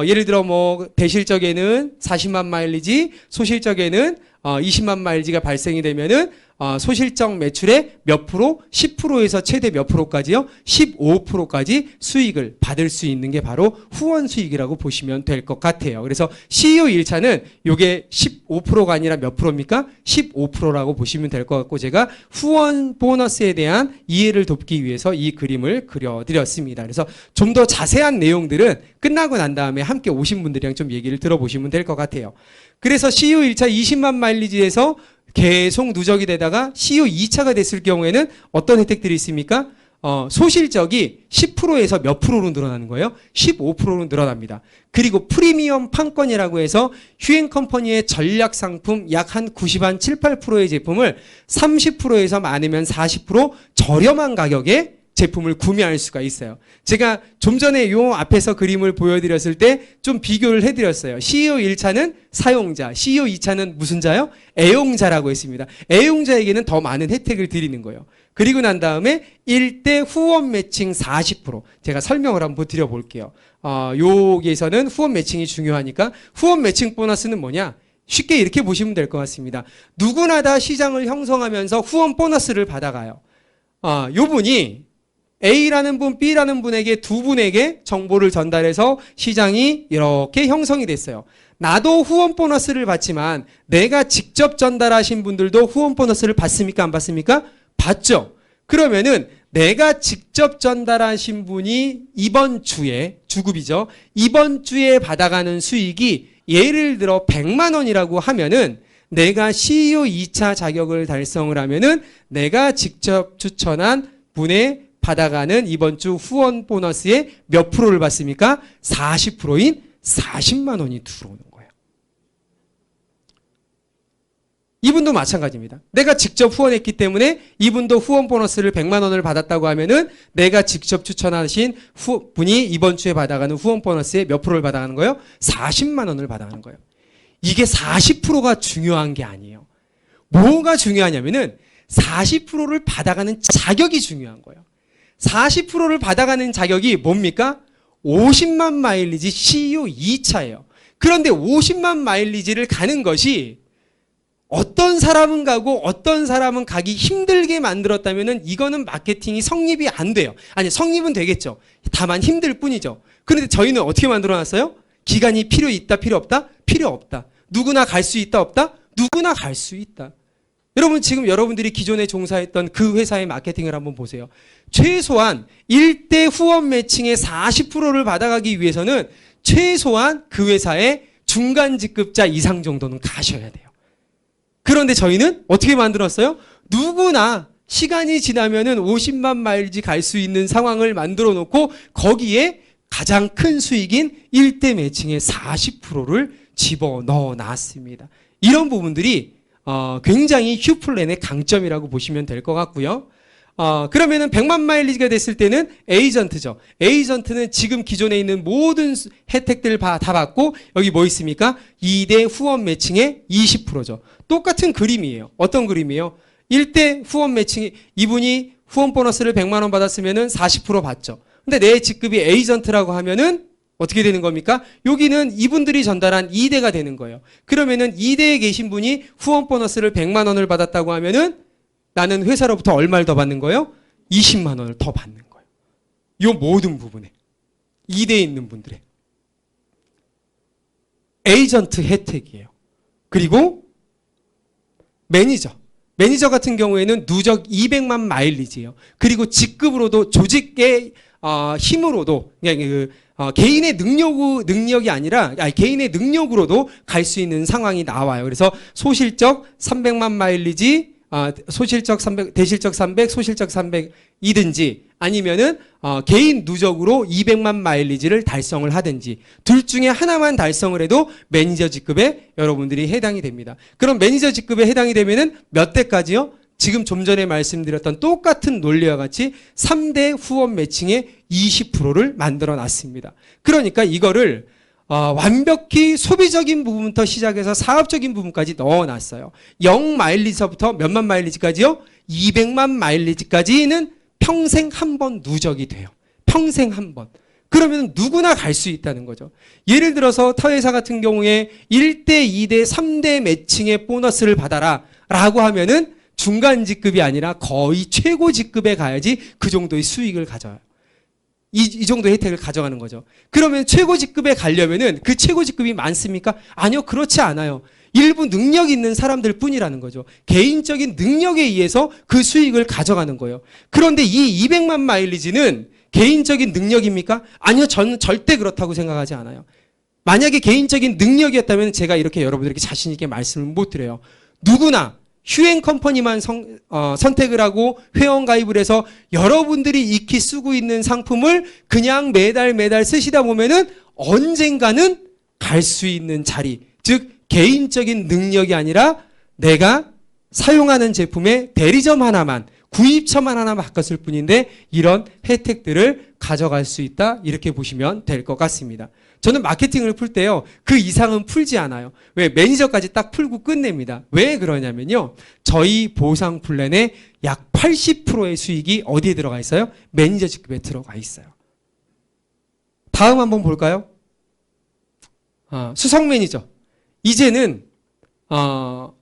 예를 들어 대실적에는 40만 마일리지, 소실적에는 20만 마일리지가 발생이 되면은 소실적 매출의 몇 프로? 10%에서 최대 몇 프로까지요? 15%까지 수익을 받을 수 있는 게 바로 후원 수익이라고 보시면 될 것 같아요. 그래서 CEO 1차는 이게 15%가 아니라 몇 프로입니까? 15%라고 보시면 될 것 같고, 제가 후원 보너스에 대한 이해를 돕기 위해서 이 그림을 그려드렸습니다. 그래서 좀 더 자세한 내용들은 끝나고 난 다음에 함께 오신 분들이랑 좀 얘기를 들어보시면 될 것 같아요. 그래서 CEO 1차 20만 마일리지에서 계속 누적이 되다가 CEO 2차가 됐을 경우에는 어떤 혜택들이 있습니까? 소실적이 10%에서 몇 프로로 늘어나는 거예요? 15%로 늘어납니다. 그리고 프리미엄 판권이라고 해서 휴행 컴퍼니의 전략 상품 약 한 7, 8%의 제품을 30%에서 많으면 40% 저렴한 가격에 제품을 구매할 수가 있어요. 제가 좀 전에 요 앞에서 그림을 보여드렸을 때 좀 비교를 해드렸어요. CEO 1차는 사용자, CEO 2차는 무슨 자요? 애용자라고 했습니다. 애용자에게는 더 많은 혜택을 드리는 거예요. 그리고 난 다음에 1대 후원 매칭 40%. 제가 설명을 한번 드려볼게요. 여기에서는 후원 매칭이 중요하니까 후원 매칭 보너스는 뭐냐? 쉽게 이렇게 보시면 될 것 같습니다. 누구나 다 시장을 형성하면서 후원 보너스를 받아가요. 요분이 A라는 분, B라는 분에게 두 분에게 정보를 전달해서 시장이 이렇게 형성이 됐어요. 나도 후원 보너스를 받지만 내가 직접 전달하신 분들도 후원 보너스를 받습니까? 안 받습니까? 받죠. 그러면은 내가 직접 전달하신 분이 이번 주에, 주급이죠. 이번 주에 받아가는 수익이 예를 들어 100만 원이라고 하면은 내가 CEO 2차 자격을 달성을 하면은 내가 직접 추천한 분의 받아가는 이번 주 후원 보너스의 몇 프로를 받습니까? 40%인 40만 원이 들어오는 거예요. 이분도 마찬가지입니다. 내가 직접 후원했기 때문에 이분도 후원 보너스를 100만 원을 받았다고 하면은 내가 직접 추천하신 분이 이번 주에 받아가는 후원 보너스의 몇 프로를 받아가는 거예요? 40만 원을 받아가는 거예요. 이게 40%가 중요한 게 아니에요. 뭐가 중요하냐면은 40%를 받아가는 자격이 중요한 거예요. 40%를 받아가는 자격이 뭡니까? 50만 마일리지 CEO 2차예요. 그런데 50만 마일리지를 가는 것이 어떤 사람은 가고 어떤 사람은 가기 힘들게 만들었다면은 이거는 마케팅이 성립이 안 돼요. 아니, 성립은 되겠죠. 다만 힘들 뿐이죠. 그런데 저희는 어떻게 만들어 놨어요? 기간이 필요 있다, 필요 없다? 필요 없다. 누구나 갈 수 있다, 없다? 누구나 갈 수 있다. 여러분, 지금 여러분들이 기존에 종사했던 그 회사의 마케팅을 한번 보세요. 최소한 1대 후원 매칭의 40%를 받아가기 위해서는 최소한 그 회사의 중간 직급자 이상 정도는 가셔야 돼요. 그런데 저희는 어떻게 만들었어요? 누구나 시간이 지나면은 50만 마일지 갈 수 있는 상황을 만들어 놓고 거기에 가장 큰 수익인 1대 매칭의 40%를 집어넣어 놨습니다. 이런 부분들이 굉장히 휴플랜의 강점이라고 보시면 될 것 같고요. 그러면은 100만 마일리지가 됐을 때는 에이전트죠. 에이전트는 지금 기존에 있는 모든 혜택들을 다 받고 여기 뭐 있습니까? 2대 후원 매칭의 20%죠. 똑같은 그림이에요. 어떤 그림이에요? 1대 후원 매칭이 이분이 후원 보너스를 100만 원 받았으면은 40% 받죠. 근데 내 직급이 에이전트라고 하면은 어떻게 되는 겁니까? 여기는 이분들이 전달한 2대가 되는 거예요. 그러면은 2대에 계신 분이 후원 보너스를 100만 원을 받았다고 하면은 나는 회사로부터 얼마를 더 받는 거예요? 20만 원을 더 받는 거예요. 이 모든 부분에 2대에 있는 분들의 에이전트 혜택이에요. 그리고 매니저 같은 경우에는 누적 200만 마일리지예요. 그리고 직급으로도 조직의 힘으로도 그냥 개인의 능력이 아니라 개인의 능력으로도 갈 수 있는 상황이 나와요. 그래서 소실적 300만 마일리지, 소실적 300, 대실적 300, 소실적 300이든지 아니면은 개인 누적으로 200만 마일리지를 달성을 하든지 둘 중에 하나만 달성을 해도 매니저 직급에 여러분들이 해당이 됩니다. 그럼 매니저 직급에 해당이 되면은 몇 대까지요? 지금 좀 전에 말씀드렸던 똑같은 논리와 같이 3대 후원 매칭의 20%를 만들어 놨습니다. 그러니까 이거를 완벽히 소비적인 부분부터 시작해서 사업적인 부분까지 넣어 놨어요. 0 마일리지서부터 몇만 마일리지까지요? 200만 마일리지까지는 평생 한 번 누적이 돼요. 평생 한 번. 그러면 누구나 갈 수 있다는 거죠. 예를 들어서 타회사 같은 경우에 1대, 2대, 3대 매칭의 보너스를 받아라 라고 하면은 중간 직급이 아니라 거의 최고 직급에 가야지 그 정도의 수익을 가져요. 이 정도의 혜택을 가져가는 거죠. 그러면 최고 직급에 가려면은 그 최고 직급이 많습니까? 아니요, 그렇지 않아요. 일부 능력 있는 사람들 뿐이라는 거죠. 개인적인 능력에 의해서 그 수익을 가져가는 거예요. 그런데 이 200만 마일리지는 개인적인 능력입니까? 아니요, 저는 절대 그렇다고 생각하지 않아요. 만약에 개인적인 능력이었다면 제가 이렇게 여러분들에게 자신 있게 말씀을 못 드려요. 누구나 휴행 컴퍼니만 선택을 하고 회원 가입을 해서 여러분들이 익히 쓰고 있는 상품을 그냥 매달 쓰시다 보면은 언젠가는 갈 수 있는 자리, 즉 개인적인 능력이 아니라 내가 사용하는 제품의 대리점 하나만, 구입처만 하나만 바꿨을 뿐인데 이런 혜택들을 가져갈 수 있다, 이렇게 보시면 될 것 같습니다. 저는 마케팅을 풀 때요, 그 이상은 풀지 않아요. 왜? 매니저까지 딱 풀고 끝냅니다. 왜 그러냐면요, 저희 보상 플랜의 약 80%의 수익이 어디에 들어가 있어요? 매니저 직급에 들어가 있어요. 다음 한번 볼까요? 수석 매니저. 이제는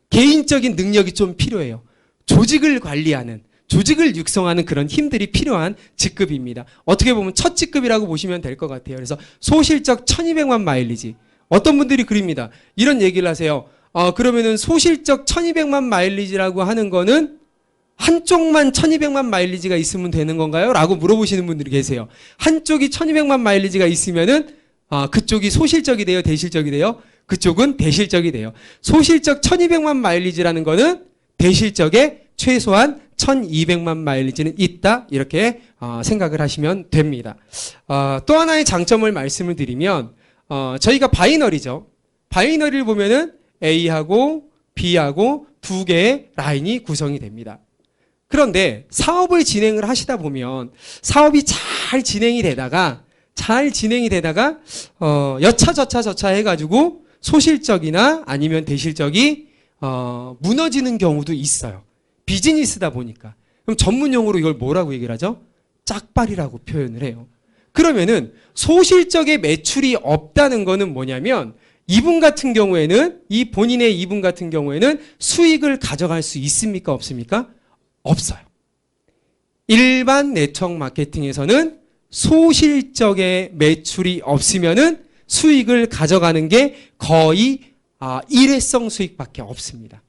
개인적인 능력이 좀 필요해요. 조직을 관리하는, 조직을 육성하는 그런 힘들이 필요한 직급입니다. 어떻게 보면 첫 직급이라고 보시면 될 것 같아요. 그래서 소실적 1200만 마일리지. 어떤 분들이 그립니다. 이런 얘기를 하세요. 그러면은 소실적 1200만 마일리지라고 하는 거는 한쪽만 1200만 마일리지가 있으면 되는 건가요? 라고 물어보시는 분들이 계세요. 한쪽이 1200만 마일리지가 있으면은 그쪽이 소실적이 돼요? 대실적이 돼요? 그쪽은 대실적이 돼요. 소실적 1200만 마일리지라는 거는 대실적에 최소한 1200만 마일리지는 있다, 이렇게 생각을 하시면 됩니다. 또 하나의 장점을 말씀을 드리면 저희가 바이너리죠. 바이너리를 보면은 A하고 B하고 두 개의 라인이 구성이 됩니다. 그런데 사업을 진행을 하시다 보면 사업이 잘 진행이 되다가 여차저차 해가지고 소실적이나 아니면 대실적이 무너지는 경우도 있어요. 비즈니스다 보니까. 그럼 전문용어로 이걸 뭐라고 얘기를 하죠? 짝발이라고 표현을 해요. 그러면은 소실적의 매출이 없다는 거는 뭐냐면 이분 같은 경우에는, 본인의 이분 같은 경우에는 수익을 가져갈 수 있습니까? 없습니까? 없어요. 일반 네트워크 마케팅에서는 소실적의 매출이 없으면은 수익을 가져가는 게 거의 일회성 수익밖에 없습니다.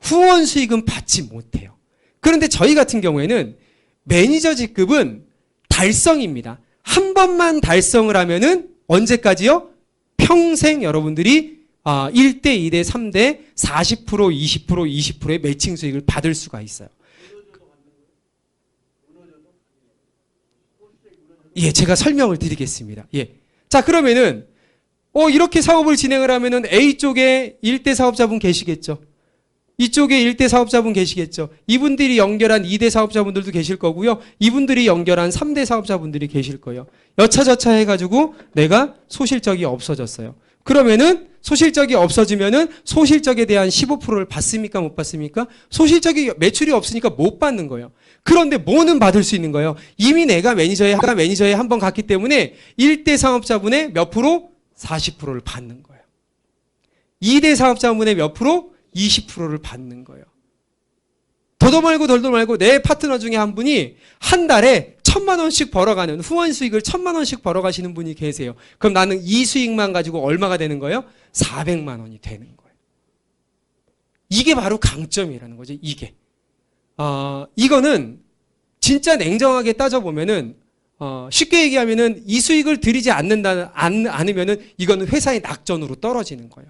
후원 수익은 받지 못해요. 그런데 저희 같은 경우에는 매니저 직급은 달성입니다. 한 번만 달성을 하면은 언제까지요? 평생 여러분들이 1대, 2대, 3대 40%, 20%, 20%의 매칭 수익을 받을 수가 있어요. 예, 제가 설명을 드리겠습니다. 예. 자, 그러면은 이렇게 사업을 진행을 하면은 A 쪽에 1대 사업자분 계시겠죠. 이쪽에 1대 사업자분 계시겠죠. 이분들이 연결한 2대 사업자분들도 계실 거고요. 이분들이 연결한 3대 사업자분들이 계실 거예요. 여차저차 해가지고 내가 소실적이 없어졌어요. 그러면은 소실적이 없어지면은 소실적에 대한 15%를 받습니까? 못 받습니까? 소실적이 매출이 없으니까 못 받는 거예요. 그런데 뭐는 받을 수 있는 거예요? 이미 내가 매니저에 한 번 갔기 때문에 1대 사업자분의 몇 프로? 40%를 받는 거예요. 2대 사업자분의 몇 프로? 20%를 받는 거예요. 더도 말고 덜도 말고 내 파트너 중에 한 분이 한 달에 1,000만 원씩 벌어가는 후원 수익을 1,000만 원씩 벌어가시는 분이 계세요. 그럼 나는 이 수익만 가지고 얼마가 되는 거예요? 400만 원이 되는 거예요. 이게 바로 강점이라는 거죠. 이게. 이거는 진짜 냉정하게 따져보면은 쉽게 얘기하면은 이 수익을 들이지 않으면은 이거는 회사의 낙전으로 떨어지는 거예요.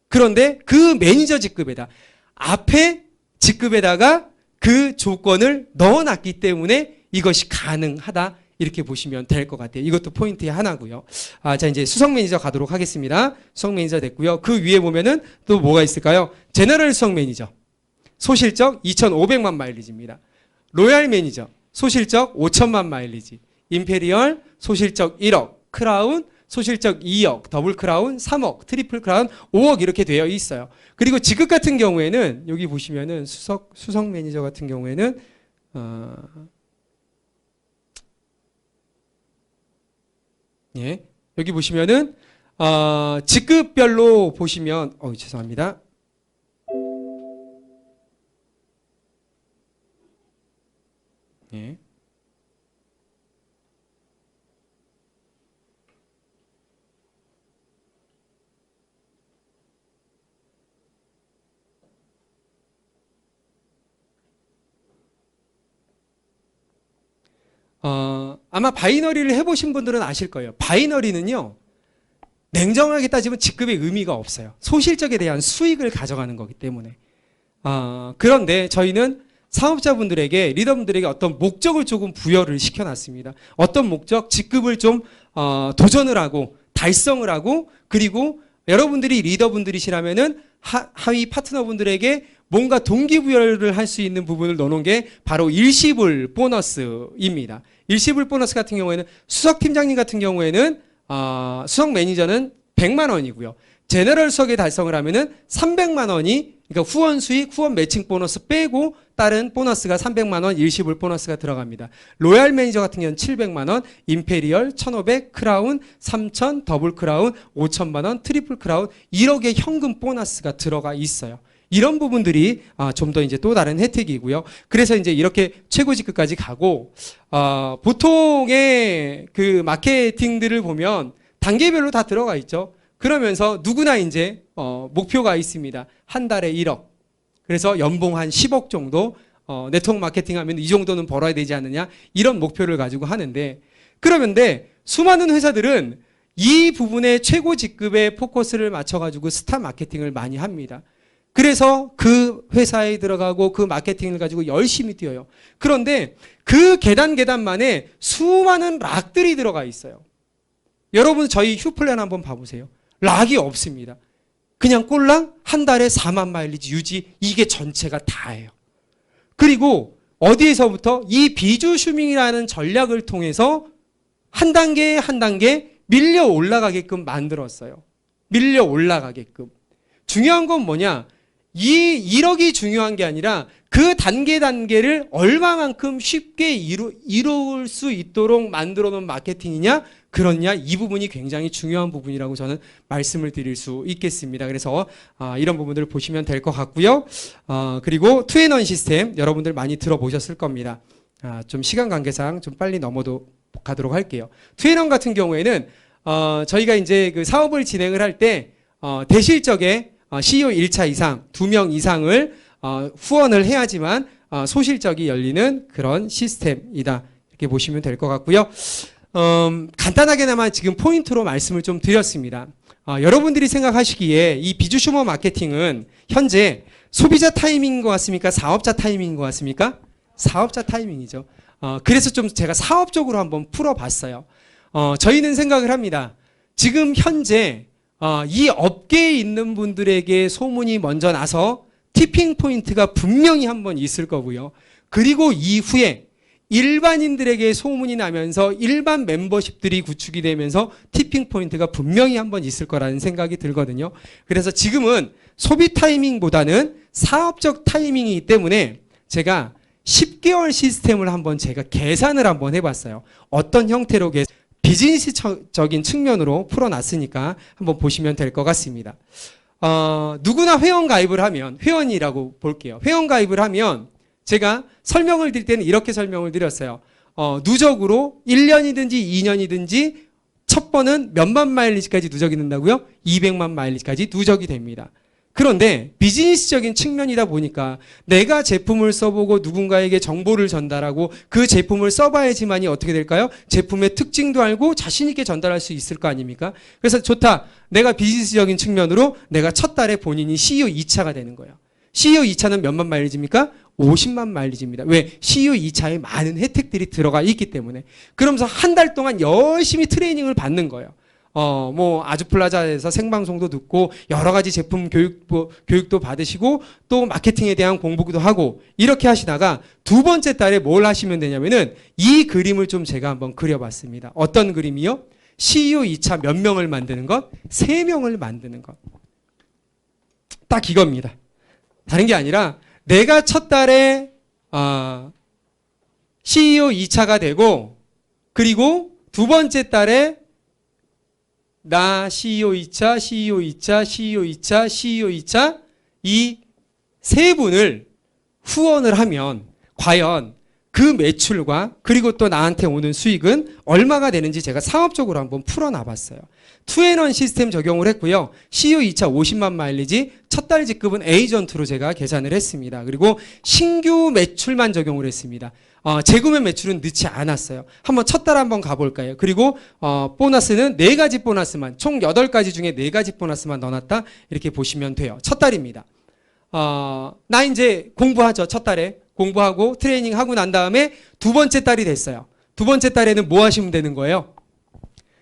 그런데 그 매니저 직급에다 앞에 직급에다가 그 조건을 넣어놨기 때문에 이것이 가능하다 이렇게 보시면 될 것 같아요. 이것도 포인트의 하나고요. 자 이제 수석 매니저 가도록 하겠습니다. 수석 매니저 됐고요. 그 위에 보면은 또 뭐가 있을까요? 제너럴 수석 매니저 소실적 2,500만 마일리지입니다. 로얄 매니저 소실적 5,000만 마일리지. 임페리얼 소실적 1억. 크라운 소실적 2억, 더블 크라운 3억, 트리플 크라운 5억 이렇게 되어 있어요. 그리고 직급 같은 경우에는 여기 보시면은 수석 매니저 같은 경우에는 예, 여기 보시면은 직급별로 보시면 죄송합니다. 예. 아마 바이너리를 해보신 분들은 아실 거예요. 바이너리는요, 냉정하게 따지면 직급의 의미가 없어요. 소실적에 대한 수익을 가져가는 거기 때문에. 그런데 저희는 사업자분들에게, 리더분들에게 어떤 목적을 조금 부여를 시켜놨습니다. 어떤 목적? 직급을 좀 도전을 하고, 달성을 하고, 그리고 여러분들이 리더분들이시라면은 하위 파트너분들에게 뭔가 동기부여를 할 수 있는 부분을 넣어놓은 게 바로 일시불 보너스입니다. 일시불 보너스 같은 경우에는 수석팀장님 같은 경우에는 수석 매니저는 100만 원이고요. 제너럴 수석에 달성을 하면은 300만 원이 그러니까 후원 수익, 후원 매칭 보너스 빼고 다른 보너스가 300만 원 일시불 보너스가 들어갑니다. 로얄 매니저 같은 경우는 700만 원, 임페리얼 1,500, 크라운 3,000, 더블 크라운 5,000만 원, 트리플 크라운 1억의 현금 보너스가 들어가 있어요. 이런 부분들이 좀 더 이제 또 다른 혜택이고요. 그래서 이제 이렇게 최고 직급까지 가고 보통의 그 마케팅들을 보면 단계별로 다 들어가 있죠. 그러면서 누구나 이제 목표가 있습니다. 한 달에 1억. 그래서 연봉 한 10억 정도 네트워크 마케팅 하면 이 정도는 벌어야 되지 않느냐 이런 목표를 가지고 하는데 그러는데 수많은 회사들은 이 부분에 최고 직급에 포커스를 맞춰가지고 스타 마케팅을 많이 합니다. 그래서 그 회사에 들어가고 그 마케팅을 가지고 열심히 뛰어요. 그런데 그 계단만에 수많은 락들이 들어가 있어요. 여러분 저희 휴플랜 한번 봐보세요. 락이 없습니다. 그냥 꼴랑 한 달에 4만 마일리지 유지 이게 전체가 다예요. 그리고 어디에서부터 이 비주 슈밍이라는 전략을 통해서 한 단계 한 단계 밀려 올라가게끔 만들었어요. 밀려 올라가게끔. 중요한 건 뭐냐? 이 1억이 중요한 게 아니라 그 단계를 얼마만큼 쉽게 이룰 수 있도록 만들어 놓은 마케팅이냐 그렇냐 이 부분이 굉장히 중요한 부분이라고 저는 말씀을 드릴 수 있겠습니다. 그래서 이런 부분들을 보시면 될 것 같고요. 그리고 투앤원 시스템 여러분들 많이 들어보셨을 겁니다. 좀 시간 관계상 좀 빨리 넘어도 가도록 할게요. 투앤원 같은 경우에는 저희가 이제 그 사업을 진행을 할 때 대실적에 CEO 1차 이상 2명 이상을 후원을 해야지만 소실적이 열리는 그런 시스템이다. 이렇게 보시면 될 것 같고요. 간단하게나마 지금 포인트로 말씀을 좀 드렸습니다. 여러분들이 생각하시기에 이 비주슈머 마케팅은 현재 소비자 타이밍인 것 같습니까? 사업자 타이밍인 것 같습니까? 사업자 타이밍이죠. 그래서 좀 제가 사업적으로 한번 풀어봤어요. 저희는 생각을 합니다. 지금 현재 이 업계에 있는 분들에게 소문이 먼저 나서 티핑 포인트가 분명히 한번 있을 거고요. 그리고 이후에 일반인들에게 소문이 나면서 일반 멤버십들이 구축이 되면서 티핑 포인트가 분명히 한번 있을 거라는 생각이 들거든요. 그래서 지금은 소비 타이밍보다는 사업적 타이밍이기 때문에 제가 10개월 시스템을 한번 제가 계산을 한번 해봤어요. 어떤 형태로 비즈니스적인 측면으로 풀어놨으니까 한번 보시면 될 것 같습니다. 누구나 회원 가입을 하면, 회원이라고 볼게요. 회원 가입을 하면 제가 설명을 드릴 때는 이렇게 설명을 드렸어요. 누적으로 1년이든지 2년이든지 첫 번은 몇만 마일리지까지 누적이 된다고요? 200만 마일리지까지 누적이 됩니다. 그런데 비즈니스적인 측면이다 보니까 내가 제품을 써보고 누군가에게 정보를 전달하고 그 제품을 써봐야지만이 어떻게 될까요? 제품의 특징도 알고 자신 있게 전달할 수 있을 거 아닙니까? 그래서 좋다. 내가 비즈니스적인 측면으로 내가 첫 달에 본인이 CEO 2차가 되는 거예요. CEO 2차는 몇만 마일리지입니까? 50만 마일리지입니다. 왜? CEO 2차에 많은 혜택들이 들어가 있기 때문에. 그러면서 한 달 동안 열심히 트레이닝을 받는 거예요. 아주플라자에서 생방송도 듣고 여러 가지 제품 교육도 받으시고 또 마케팅에 대한 공부도 하고 이렇게 하시다가 두 번째 달에 뭘 하시면 되냐면은 이 그림을 좀 제가 한번 그려봤습니다. 어떤 그림이요? CEO 2차 몇 명을 만드는 것? 3명을 만드는 것. 딱 이겁니다. 다른 게 아니라 내가 첫 달에 CEO 2차가 되고 그리고 두 번째 달에 나 CEO 2차, CEO 2차, CEO 2차, CEO 2차 이 세 분을 후원을 하면 과연 그 매출과 그리고 또 나한테 오는 수익은 얼마가 되는지 제가 상업적으로 한번 풀어놔봤어요. 2&1 시스템 적용을 했고요. CEO 2차 50만 마일리지 첫 달 직급은 에이전트로 제가 계산을 했습니다. 그리고 신규 매출만 적용을 했습니다. 재구매 매출은 넣지 않았어요. 한번 첫 달 한번 가볼까요? 그리고 보너스는 4가지 보너스만 총 8가지 중에 4가지 보너스만 넣어놨다 이렇게 보시면 돼요. 첫 달입니다. 나 이제 공부하죠. 첫 달에 공부하고 트레이닝 하고 난 다음에 두 번째 달이 됐어요. 두 번째 달에는 뭐 하시면 되는 거예요?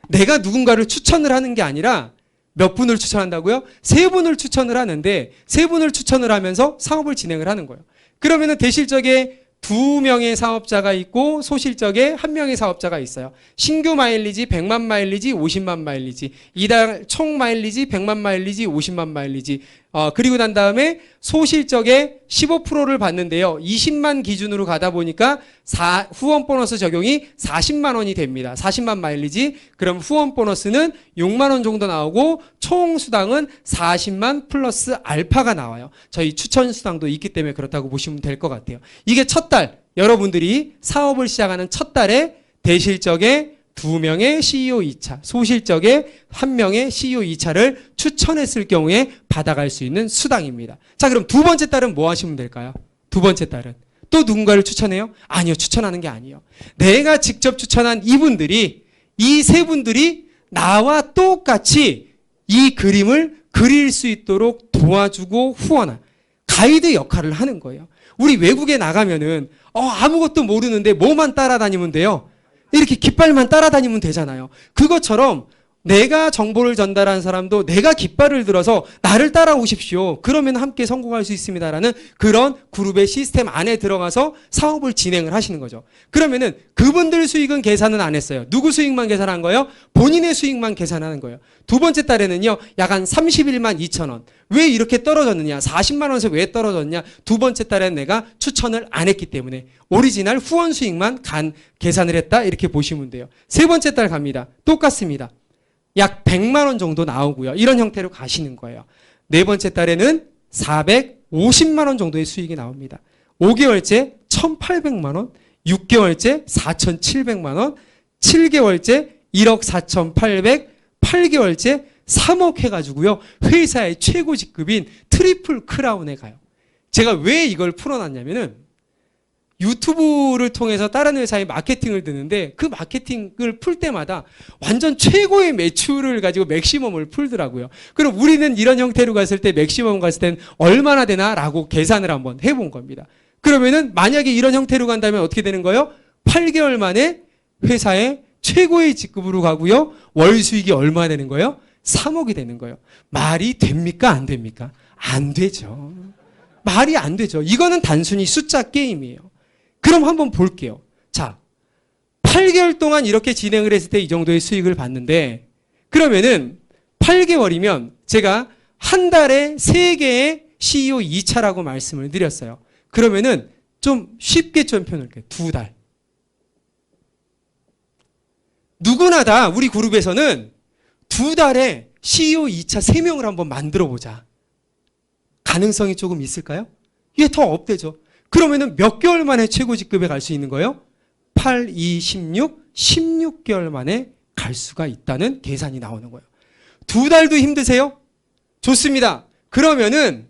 내가 누군가를 추천을 하는 게 아니라 몇 분을 추천한다고요? 3분을 추천을 하는데 3분을 추천을 하면서 사업을 진행을 하는 거예요. 그러면은 대실적에 2명의 사업자가 있고 소실적에 1명의 사업자가 있어요. 신규 마일리지 100만 마일리지 50만 마일리지 이달 총 마일리지 100만 마일리지 50만 마일리지 그리고 난 다음에 소실적에 15%를 받는데요. 20만 기준으로 가다 보니까 후원 보너스 적용이 40만 원이 됩니다. 40만 마일리지 그럼 후원 보너스는 6만 원 정도 나오고 총 수당은 40만 플러스 알파가 나와요. 저희 추천 수당도 있기 때문에 그렇다고 보시면 될 것 같아요. 이게 첫 달 여러분들이 사업을 시작하는 첫 달에 대실적에 2명의 CEO 2차, 소실적에 1명의 CEO 2차를 추천했을 경우에 받아갈 수 있는 수당입니다. 자, 그럼 두 번째 달은 뭐 하시면 될까요? 두 번째 달은 또 누군가를 추천해요? 아니요, 추천하는 게 아니에요. 내가 직접 추천한 이분들이 이 세 분들이 나와 똑같이 이 그림을 그릴 수 있도록 도와주고 후원한 가이드 역할을 하는 거예요. 우리 외국에 나가면은 아무것도 모르는데 뭐만 따라다니면 돼요. 이렇게 깃발만 따라다니면 되잖아요. 그것처럼 내가 정보를 전달한 사람도 내가 깃발을 들어서 나를 따라오십시오. 그러면 함께 성공할 수 있습니다라는 그런 그룹의 시스템 안에 들어가서 사업을 진행을 하시는 거죠. 그러면은 그분들 수익은 계산은 안 했어요. 누구 수익만 계산한 거예요? 본인의 수익만 계산하는 거예요. 두 번째 달에는요. 약 한 31만 2천 원. 왜 이렇게 떨어졌느냐? 40만 원에서 왜 떨어졌냐? 두 번째 달에는 내가 추천을 안 했기 때문에 오리지널 후원 수익만 계산을 했다. 이렇게 보시면 돼요. 세 번째 달 갑니다. 똑같습니다. 약 100만 원 정도 나오고요. 이런 형태로 가시는 거예요. 네 번째 달에는 450만 원 정도의 수익이 나옵니다. 5개월째 1,800만 원, 6개월째 4,700만 원, 7개월째 1억 4,800, 8개월째 3억 해가지고요. 회사의 최고 직급인 트리플 크라운에 가요. 제가 왜 이걸 풀어놨냐면은 유튜브를 통해서 다른 회사의 마케팅을 듣는데 그 마케팅을 풀 때마다 완전 최고의 매출을 가지고 맥시멈을 풀더라고요. 그럼 우리는 이런 형태로 갔을 때 맥시멈 갔을 땐 얼마나 되나라고 계산을 한번 해본 겁니다. 그러면은 만약에 이런 형태로 간다면 어떻게 되는 거예요? 8개월 만에 회사의 최고의 직급으로 가고요. 월 수익이 얼마 되는 거예요? 3억이 되는 거예요. 말이 됩니까? 안 됩니까? 안 되죠. 말이 안 되죠. 이거는 단순히 숫자 게임이에요. 그럼 한번 볼게요. 자, 8개월 동안 이렇게 진행을 했을 때 이 정도의 수익을 봤는데, 그러면은 8개월이면 제가 한 달에 3개의 CEO 2차라고 말씀을 드렸어요. 그러면은 좀 쉽게 좀 표현할게요. 2달. 누구나 다 우리 그룹에서는 2달에 CEO 2차 3명을 한번 만들어 보자. 가능성이 조금 있을까요? 이게 더 업되죠. 그러면은 몇 개월 만에 최고 직급에 갈 수 있는 거예요? 8, 2, 16, 16개월 만에 갈 수가 있다는 계산이 나오는 거예요. 2달도 힘드세요? 좋습니다. 그러면은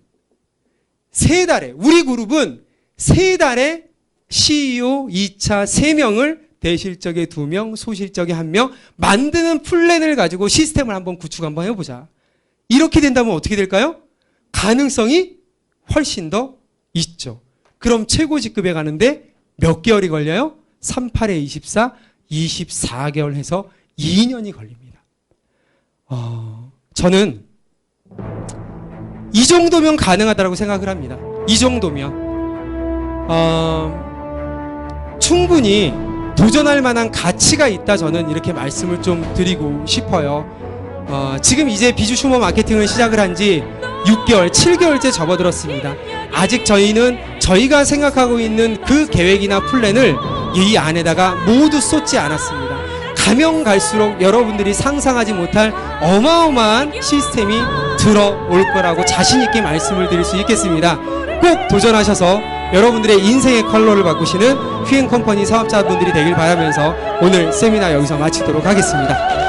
3달에, 우리 그룹은 3달에 CEO 2차 3명을 대실적에 2명, 소실적에 1명 만드는 플랜을 가지고 시스템을 한번 구축 한번 해보자. 이렇게 된다면 어떻게 될까요? 가능성이 훨씬 더 있죠. 그럼 최고 직급에 가는데 몇 개월이 걸려요? 3, 8에 24, 24개월 해서 2년이 걸립니다. 저는 이 정도면 가능하다고 생각을 합니다. 이 정도면 충분히 도전할 만한 가치가 있다, 저는 이렇게 말씀을 좀 드리고 싶어요. 지금 이제 비주 슈머 마케팅을 시작을 한 지 6개월, 7개월째 접어들었습니다. 아직 저희는 저희가 생각하고 있는 그 계획이나 플랜을 이 안에다가 모두 쏟지 않았습니다. 가면 갈수록 여러분들이 상상하지 못할 어마어마한 시스템이 들어올 거라고 자신 있게 말씀을 드릴 수 있겠습니다. 꼭 도전하셔서 여러분들의 인생의 컬러를 바꾸시는 휘잉컴퍼니 사업자분들이 되길 바라면서 오늘 세미나 여기서 마치도록 하겠습니다.